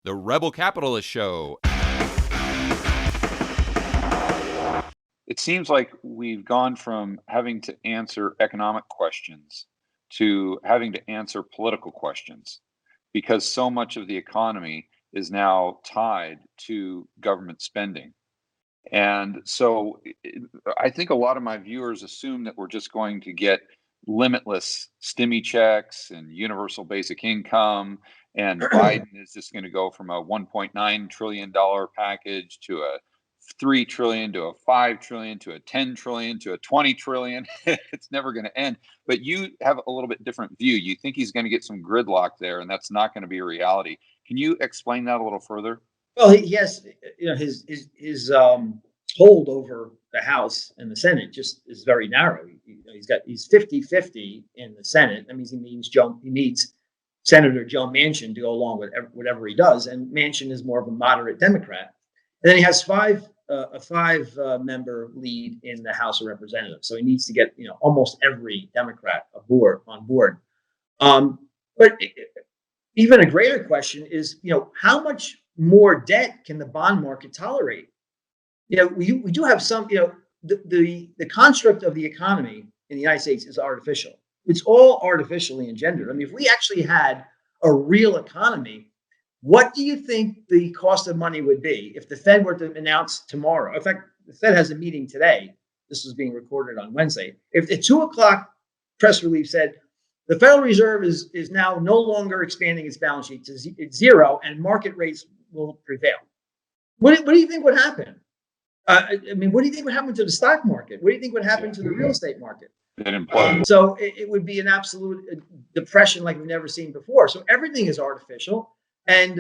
The Rebel Capitalist Show. It seems like we've gone from having to answer economic questions to having to answer political questions because so much of the economy is now tied to government spending. And so I think a lot of my viewers assume that we're just going to get limitless stimmy checks and universal basic income, and Biden is just going to go from a $1.9 trillion package to a 3 trillion to a 5 trillion to a 10 trillion to a 20 trillion. It's never going to end. But you have a little bit different view. You think he's going to get some gridlock there, and that's not going to be a reality. Can you explain that a little further? Well, he has, his hold over the House and the Senate just is very narrow. He's 50-50 in the Senate. That means he needs Senator Joe Manchin to go along with whatever he does, and Manchin is more of a moderate Democrat. And then he has a five member lead in the House of Representatives, so he needs to get almost every Democrat on board. But even a greater question is, how much more debt can the bond market tolerate? We do have some, the construct of the economy in the United States is artificial. It's all artificially engendered. I mean, if we actually had a real economy, what do you think the cost of money would be if the Fed were to announce tomorrow? In fact, the Fed has a meeting today. This is being recorded on Wednesday. If the 2:00 press release said the Federal Reserve is now no longer expanding its balance sheet to zero and market rates will prevail, what do you think would happen? I mean, what do you think would happen to the stock market? What do you think would happen to the real estate market? So it would be an absolute depression like we've never seen before. So everything is artificial. And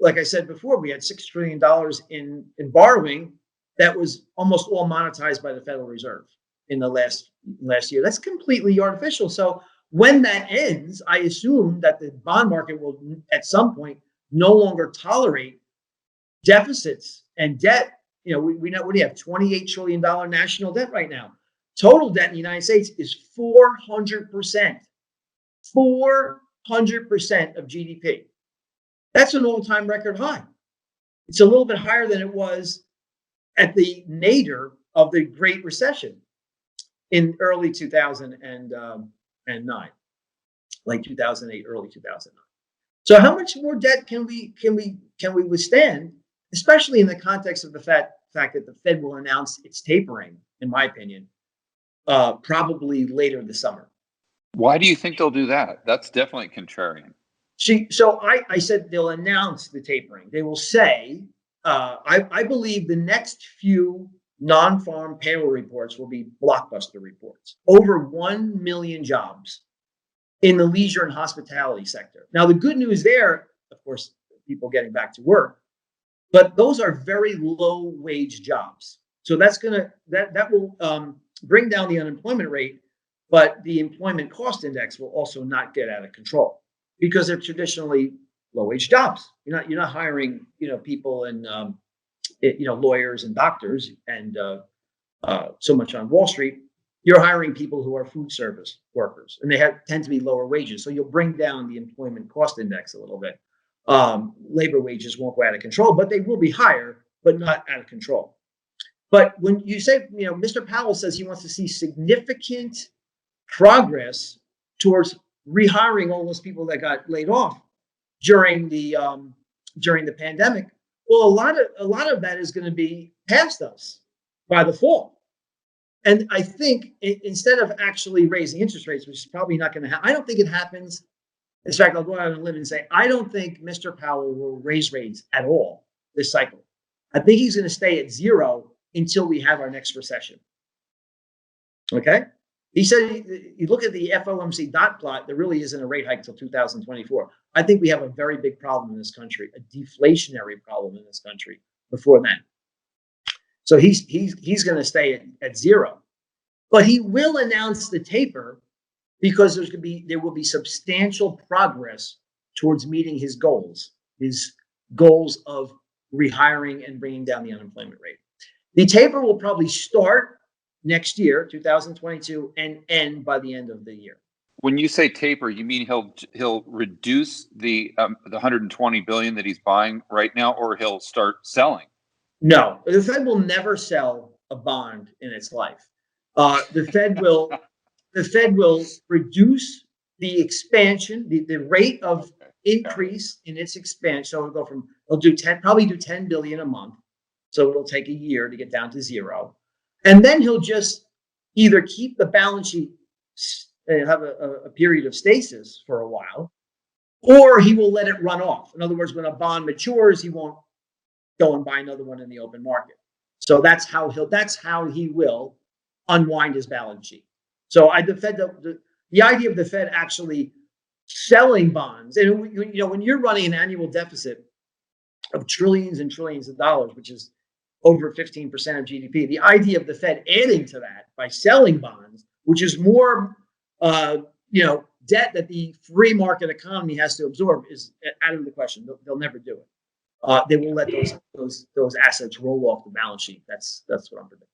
like I said before, we had $6 trillion in borrowing that was almost all monetized by the Federal Reserve in the last year. That's completely artificial. So when that ends, I assume that the bond market will at some point no longer tolerate deficits and debt. We know we have $28 trillion national debt right now. Total debt in the United States is 400%. 400% of GDP. That's an all-time record high. It's a little bit higher than it was at the nadir of the Great Recession in early 2009, late 2008, early 2009. So how much more debt can we withstand, especially in the context of the fact that the Fed will announce its tapering, in my opinion, probably later this summer. Why do you think they'll do that? That's definitely contrarian. So I said they'll announce the tapering. They will say, I believe the next few non-farm payroll reports will be blockbuster reports. Over 1 million jobs in the leisure and hospitality sector. Now, the good news there, of course, people getting back to work, but those are very low wage jobs. So that will bring down the unemployment rate, but the employment cost index will also not get out of control because they're traditionally low wage jobs. You're not hiring people and lawyers and doctors and so much on Wall Street. You're hiring people who are food service workers, and they tend to be lower wages. So you'll bring down the employment cost index a little bit. Labor wages won't go out of control, but they will be higher, but not out of control. But when you say, Mr. Powell says he wants to see significant progress towards rehiring all those people that got laid off during the pandemic. Well, a lot of that is going to be past us by the fall. And I think instead of actually raising interest rates, which is probably not going to happen, I don't think it happens. In fact, I'll go out on a limb and say, I don't think Mr. Powell will raise rates at all this cycle. I think he's going to stay at zero until we have our next recession. Okay? He said, you look at the FOMC dot plot, there really isn't a rate hike until 2024. I think we have a very big problem in this country, a deflationary problem in this country before then. So he's going to stay at zero. But he will announce the taper because there will be substantial progress towards meeting his goals of rehiring and bringing down the unemployment rate. The taper will probably start next year, 2022, and end by the end of the year. When you say taper, you mean he'll reduce the 120 billion that he's buying right now, or he'll start selling? No, the Fed will never sell a bond in its life. The Fed will reduce the expansion, the rate of increase in its expansion. So it'll go from probably do 10 billion a month. So it'll take a year to get down to zero. And then he'll just either keep the balance sheet and have a period of stasis for a while, or he will let it run off. In other words, when a bond matures, he won't go and buy another one in the open market. So that's how he will unwind his balance sheet. So the idea of the Fed actually selling bonds, and when you're running an annual deficit of trillions and trillions of dollars, which is over 15% of GDP, the idea of the Fed adding to that by selling bonds, which is more debt that the free market economy has to absorb, is out of the question. They'll never do it. They will let those assets roll off the balance sheet. That's what I'm predicting.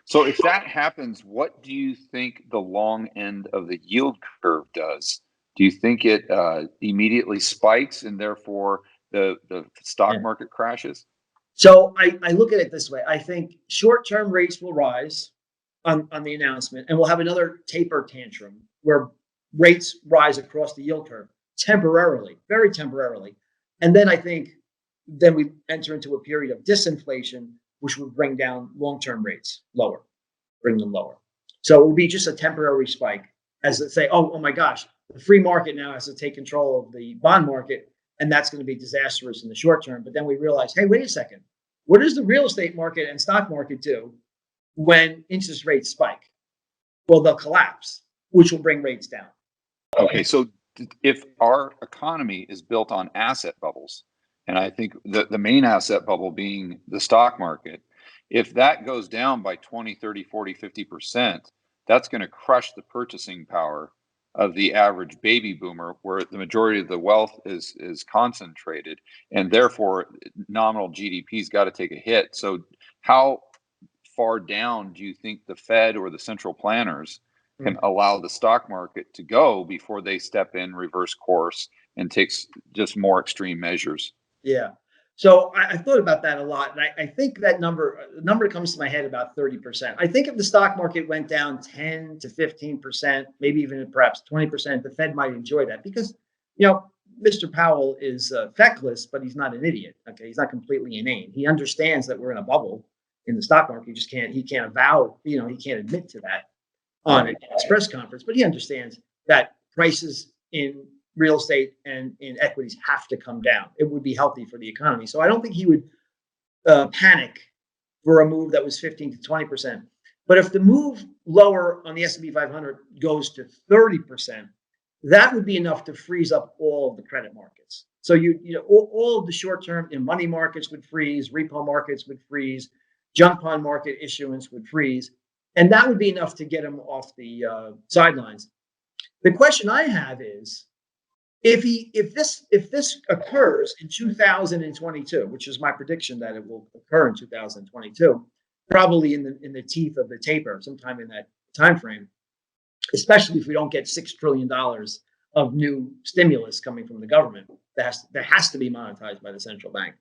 So if that happens, what do you think the long end of the yield curve does? Do you think it immediately spikes and therefore the stock market crashes? So I look at it this way. I think short-term rates will rise on the announcement, and we'll have another taper tantrum where rates rise across the yield curve temporarily, very temporarily. And then I think we enter into a period of disinflation, which would bring down long-term rates bring them lower. So it will be just a temporary spike as they say, oh my gosh, the free market now has to take control of the bond market, and that's going to be disastrous in the short term. But then we realize, hey, wait a second, what does the real estate market and stock market do when interest rates spike? Well, they'll collapse, which will bring rates down. Okay, so if our economy is built on asset bubbles, and I think the main asset bubble being the stock market, if that goes down by 20, 30, 40, 50%, that's going to crush the purchasing power of the average baby boomer, where the majority of the wealth is concentrated, and therefore nominal GDP's got to take a hit. So how far down do you think the Fed or the central planners can allow the stock market to go before they step in, reverse course, and takes just more extreme measures? Yeah. So I thought about that a lot. And I think that number comes to my head about 30%. I think if the stock market went down 10 to 15%, maybe even perhaps 20%, the Fed might enjoy that because, Mr. Powell is feckless, but he's not an idiot. Okay. He's not completely inane. He understands that we're in a bubble in the stock market. He can't avow, he can't admit to that on his press conference, but he understands that prices in real estate and in equities have to come down. It would be healthy for the economy. So I don't think he would panic for a move that was 15 to 20%. But if the move lower on the S&P 500 goes to 30%, that would be enough to freeze up all of the credit markets. So all of the short-term money markets would freeze, repo markets would freeze, junk bond market issuance would freeze, and that would be enough to get him off the sidelines. The question I have is, if this occurs in 2022, which is my prediction that it will occur in 2022, probably in the teeth of the taper, sometime in that time frame, especially if we don't get $6 trillion of new stimulus coming from the government that has to be monetized by the central bank.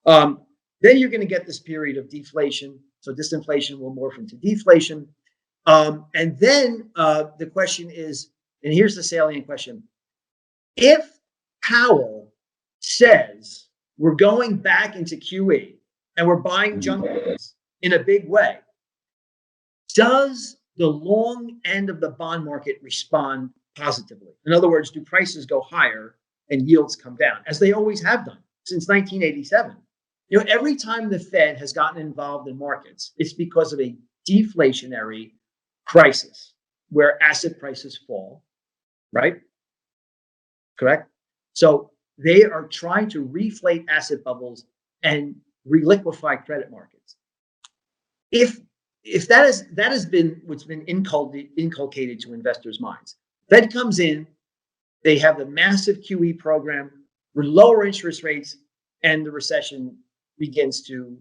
Then you're going to get this period of deflation. So disinflation will morph into deflation. And then the question is, and here's the salient question: if Powell says we're going back into QE and we're buying junk bonds in a big way, does the long end of the bond market respond positively? In other words, do prices go higher and yields come down, as they always have done since 1987? Every time the Fed has gotten involved in markets, it's because of a deflationary crisis where asset prices fall, right? Correct? So they are trying to reflate asset bubbles and reliquify credit markets. If that has been what's been inculcated to investors' minds, Fed comes in, they have the massive QE program, with lower interest rates, and the recession begins to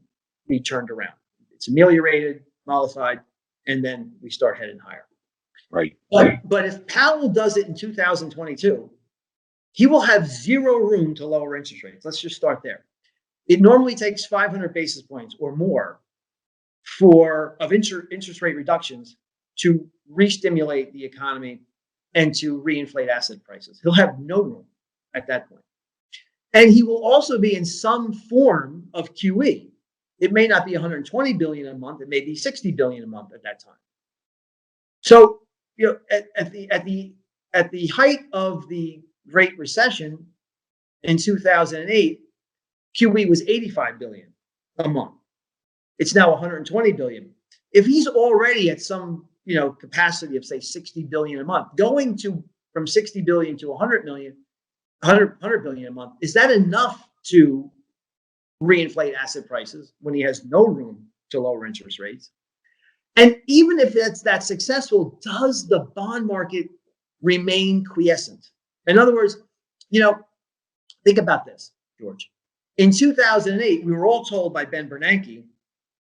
be turned around. It's ameliorated, mollified, and then we start heading higher. Right. But if Powell does it in 2022, he will have zero room to lower interest rates. Let's just start there. It normally takes 500 basis points or more of interest rate reductions to re-stimulate the economy and to reinflate asset prices. He'll have no room at that point. And he will also be in some form of QE. It may not be 120 billion a month, it may be 60 billion a month at that time. So, at the height of the Great Recession in 2008, QE was 85 billion a month. It's now 120 billion. If he's already at some capacity of say 60 billion a month, going from 60 billion to 100 billion a month, is that enough to reinflate asset prices when he has no room to lower interest rates? And even if that's successful, does the bond market remain quiescent? In other words, think about this, George. In 2008, we were all told by Ben Bernanke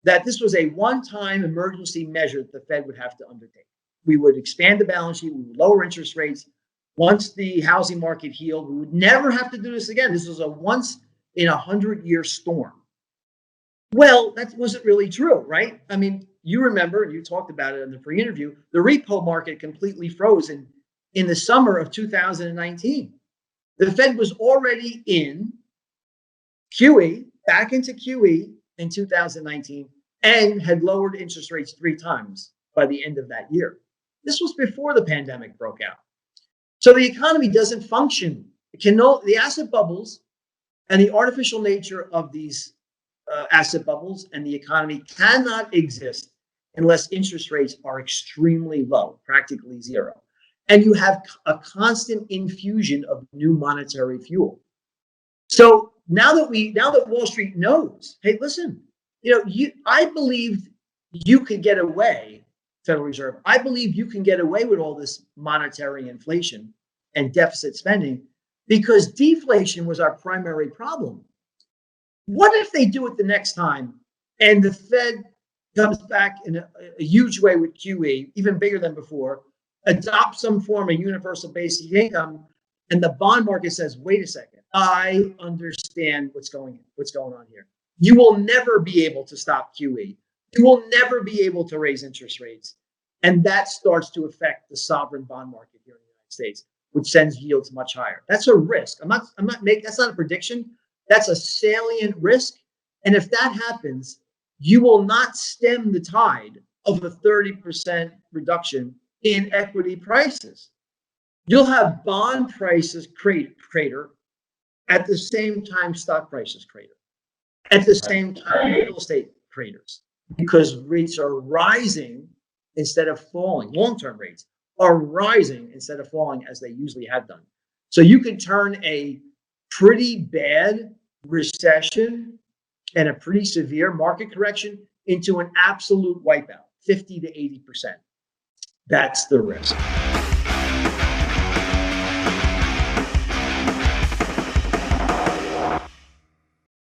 that this was a one-time emergency measure that the Fed would have to undertake. We would expand the balance sheet, we would lower interest rates. Once the housing market healed, we would never have to do this again. This was a once in 100-year storm. Well, that wasn't really true, right? I mean, you remember, and you talked about it in the pre-interview, the repo market completely froze in the summer of 2019. The Fed was already in QE, back into QE in 2019, and had lowered interest rates 3 times by the end of that year. This was before the pandemic broke out. So the economy doesn't function. The asset bubbles and the artificial nature of these asset bubbles and the economy cannot exist unless interest rates are extremely low, practically zero. And you have a constant infusion of new monetary fuel. So now that Wall Street knows, hey, listen, I believed you could get away, Federal Reserve. I believe you can get away with all this monetary inflation and deficit spending because deflation was our primary problem. What if they do it the next time and the Fed comes back in a huge way with QE, even bigger than before, adopt some form of universal basic income, and the bond market says, wait a second, I understand what's going on here. You will never be able to stop QE. You will never be able to raise interest rates. And that starts to affect the sovereign bond market here in the United States, which sends yields much higher. That's a risk. That's not a prediction. That's a salient risk. And if that happens, you will not stem the tide of a 30% reduction in equity prices. You'll have bond prices crater at the same time stock prices crater, at the same time real estate craters, because rates are rising instead of falling. Long-term rates are rising instead of falling as they usually have done. So you can turn a pretty bad recession and a pretty severe market correction into an absolute wipeout, 50 to 80%. That's the risk.